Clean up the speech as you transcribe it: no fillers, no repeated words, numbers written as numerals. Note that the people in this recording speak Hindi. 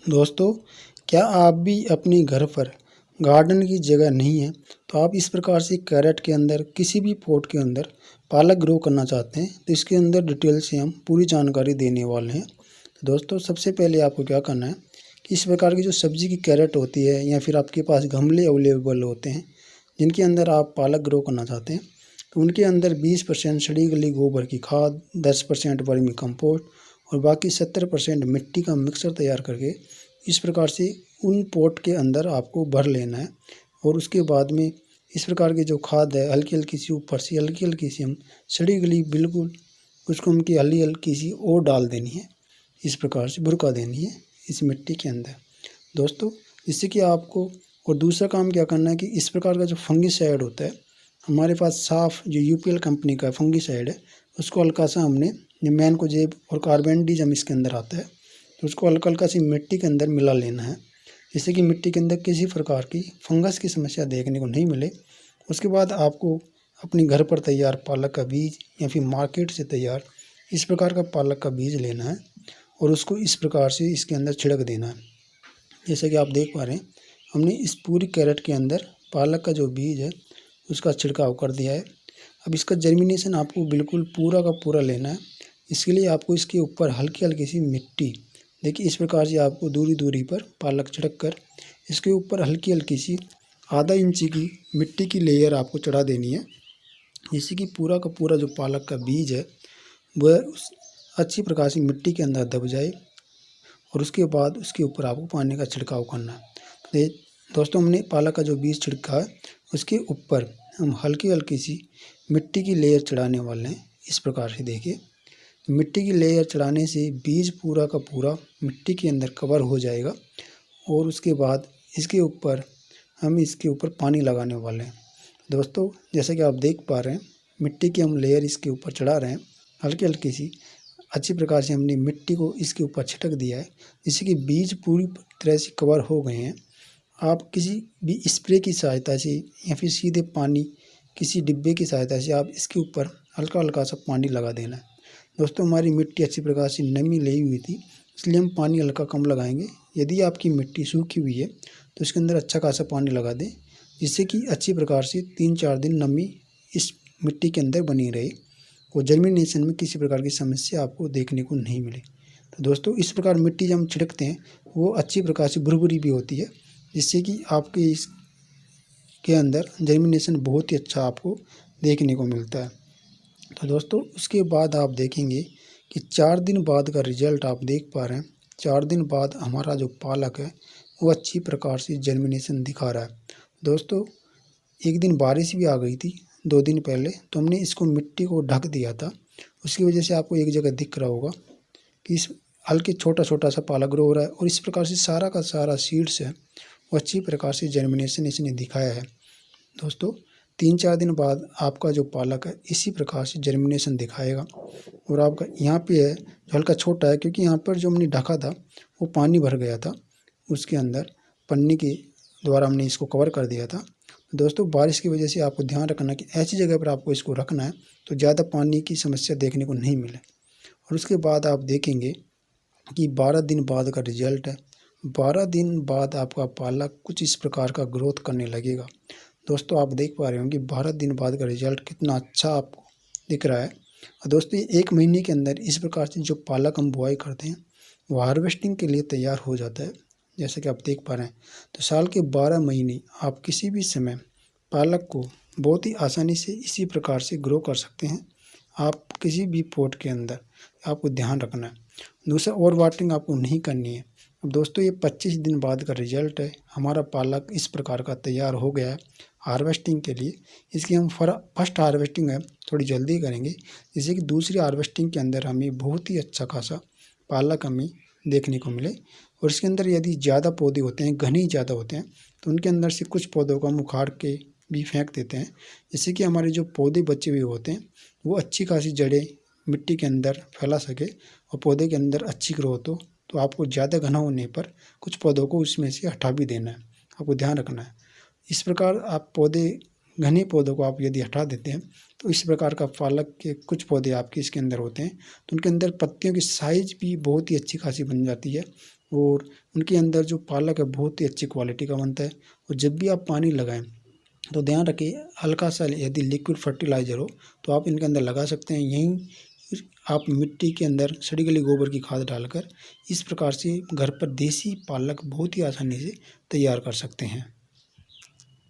दोस्तों, क्या आप भी अपने घर पर गार्डन की जगह नहीं है तो आप इस प्रकार से कैरेट के अंदर किसी भी पॉट के अंदर पालक ग्रो करना चाहते हैं तो इसके अंदर डिटेल से हम पूरी जानकारी देने वाले हैं। तो दोस्तों, सबसे पहले आपको क्या करना है कि इस प्रकार की जो सब्जी की कैरेट होती है या फिर आपके पास गमले अवेलेबल होते हैं जिनके अंदर आप पालक ग्रो करना चाहते हैं तो उनके अंदर 20% सड़ी गली गोबर की खाद, 10% वर्मी कंपोस्ट और बाकी 70% मिट्टी का मिक्सर तैयार करके इस प्रकार से उन पॉट के अंदर आपको भर लेना है। और उसके बाद में इस प्रकार की जो खाद है हल्की हल्की सी ऊपर से हल्की हल्की सी हम सड़ी गली बिल्कुल उसको हम की हल्की हल्की सी और डाल देनी है। इस प्रकार से बुरका देनी है इस मिट्टी के अंदर दोस्तों, जिससे कि आपको। और दूसरा काम क्या करना है कि इस प्रकार का जो फंगिसाइड होता है हमारे पास साफ जो यूपीएल कंपनी का फंगिसाइड है उसको हल्का सा हमने मैनकोजेब और कार्बेंडिज़म इसके अंदर आता है तो उसको हल्का हल्का सी मिट्टी के अंदर मिला लेना है जिससे कि मिट्टी के अंदर किसी प्रकार की फंगस की समस्या देखने को नहीं मिले। उसके बाद आपको अपने घर पर तैयार पालक का बीज या फिर मार्केट से तैयार इस प्रकार का पालक का बीज लेना है और उसको इस प्रकार से इसके अंदर छिड़क देना है। जैसे कि आप देख पा रहे हैं हमने इस पूरी कैरेट के अंदर पालक का जो बीज है उसका छिड़काव कर दिया है। अब इसका जर्मिनेशन आपको बिल्कुल पूरा का पूरा लेना है। इसके लिए आपको इसके ऊपर हल्की हल्की सी मिट्टी, देखिए इस प्रकार से आपको दूरी दूरी पर पालक छिड़क कर इसके ऊपर हल्की हल्की सी आधा इंची की मिट्टी की लेयर आपको चढ़ा देनी है जिससे कि पूरा का पूरा जो पालक का बीज है वह उस अच्छी प्रकार से मिट्टी के अंदर दब जाए। और उसके बाद उसके ऊपर आपको पानी का छिड़काव करना है। दोस्तों, हमने पालक का जो बीज छिड़का है उसके ऊपर हम हल्की हल्की सी मिट्टी की लेयर चढ़ाने वाले हैं। इस प्रकार से देखिए मिट्टी की लेयर चढ़ाने से बीज पूरा का पूरा मिट्टी के अंदर कवर हो जाएगा और उसके बाद हम इसके ऊपर पानी लगाने वाले हैं। दोस्तों, जैसे कि आप देख पा रहे हैं मिट्टी की हम लेयर इसके ऊपर चढ़ा रहे हैं हल्की हल्की सी। अच्छी प्रकार से हमने मिट्टी को इसके ऊपर छिटक दिया है जिससे कि बीज पूरी तरह से कवर हो गए हैं। आप किसी भी स्प्रे की सहायता से या फिर सीधे पानी किसी डिब्बे की सहायता से आप इसके ऊपर हल्का हल्का सा पानी लगा देना है। दोस्तों, हमारी मिट्टी अच्छी प्रकार से नमी ली हुई थी इसलिए हम पानी हल्का कम लगाएंगे। यदि आपकी मिट्टी सूखी हुई है तो इसके अंदर अच्छा खासा पानी लगा दें जिससे कि अच्छी प्रकार से 3-4 दिन नमी इस मिट्टी के अंदर बनी रहे और जर्मिनेशन में किसी प्रकार की समस्या आपको देखने को नहीं मिले। तो दोस्तों, इस प्रकार मिट्टी जब हम छिड़कते हैं वो अच्छी प्रकार से भुरभुरी भी होती है जिससे कि आपके इसके अंदर जर्मिनेशन बहुत ही अच्छा आपको देखने को मिलता है। तो दोस्तों, उसके बाद आप देखेंगे कि 4 दिन बाद का रिजल्ट आप देख पा रहे हैं। 4 दिन बाद हमारा जो पालक है वो अच्छी प्रकार से जर्मिनेशन दिखा रहा है। दोस्तों, एक दिन बारिश भी आ गई थी 2 दिन पहले तो हमने इसको मिट्टी को ढक दिया था। उसकी वजह से आपको एक जगह दिख रहा होगा कि इस हल्के छोटा छोटा सा पालक ग्रो हो रहा है और इस प्रकार से सारा का सारा सीड्स है वो अच्छी प्रकार से जर्मिनेशन इसने दिखाया है। दोस्तों, 3-4 दिन बाद आपका जो पालक है इसी प्रकार से जर्मिनेशन दिखाएगा। और आपका यहाँ पे है जो हल्का छोटा है क्योंकि यहाँ पर जो हमने ढका था वो पानी भर गया था उसके अंदर, पन्नी के द्वारा हमने इसको कवर कर दिया था। दोस्तों, बारिश की वजह से आपको ध्यान रखना कि ऐसी जगह पर आपको इसको रखना है तो ज़्यादा पानी की समस्या देखने को नहीं मिले। और उसके बाद आप देखेंगे कि 12 दिन बाद का रिजल्ट है। 12 दिन बाद आपका पालक कुछ इस प्रकार का ग्रोथ करने लगेगा। दोस्तों, आप देख पा रहे होंगे 12 दिन बाद का रिजल्ट कितना अच्छा आपको दिख रहा है। और दोस्तों, 1 महीने के अंदर इस प्रकार से जो पालक हम बुआई करते हैं वो हार्वेस्टिंग के लिए तैयार हो जाता है जैसे कि आप देख पा रहे हैं। तो साल के 12 महीने आप किसी भी समय पालक को बहुत ही आसानी से इसी प्रकार से ग्रो कर सकते हैं। आप किसी भी पॉट के अंदर आपको ध्यान रखना है, दूसरा और वाटरिंग आपको नहीं करनी है। अब दोस्तों, ये 25 दिन बाद का रिजल्ट है। हमारा पालक इस प्रकार का तैयार हो गया है हार्वेस्टिंग के लिए। इसकी हम फर्स्ट हार्वेस्टिंग है थोड़ी जल्दी करेंगे जिससे कि दूसरी हार्वेस्टिंग के अंदर हमें बहुत ही अच्छा खासा पालक हमें देखने को मिले। और इसके अंदर यदि ज़्यादा पौधे होते हैं, घने ज़्यादा होते हैं तो उनके अंदर से कुछ पौधों को हम उखाड़ के भी फेंक देते हैं जिससे कि हमारे जो पौधे बचे हुए होते हैं वो अच्छी खासी जड़ें मिट्टी के अंदर फैला सके और पौधे के अंदर अच्छी ग्रोथ हो। तो आपको ज़्यादा घना होने पर कुछ पौधों को उसमें से हटा भी देना है, आपको ध्यान रखना है। इस प्रकार आप घने पौधों को आप यदि हटा देते हैं तो इस प्रकार का पालक के कुछ पौधे आपके इसके अंदर होते हैं तो उनके अंदर पत्तियों की साइज भी बहुत ही अच्छी खासी बन जाती है और उनके अंदर जो पालक है बहुत ही अच्छी क्वालिटी का बनता है। और जब भी आप पानी लगाएं तो ध्यान रखिए हल्का सा यदि लिक्विड फर्टिलाइज़र हो तो आप इनके अंदर लगा सकते हैं। यहीं आप मिट्टी के अंदर सड़ी गली गोबर की खाद डालकर इस प्रकार से घर पर देसी पालक बहुत ही आसानी से तैयार कर सकते हैं।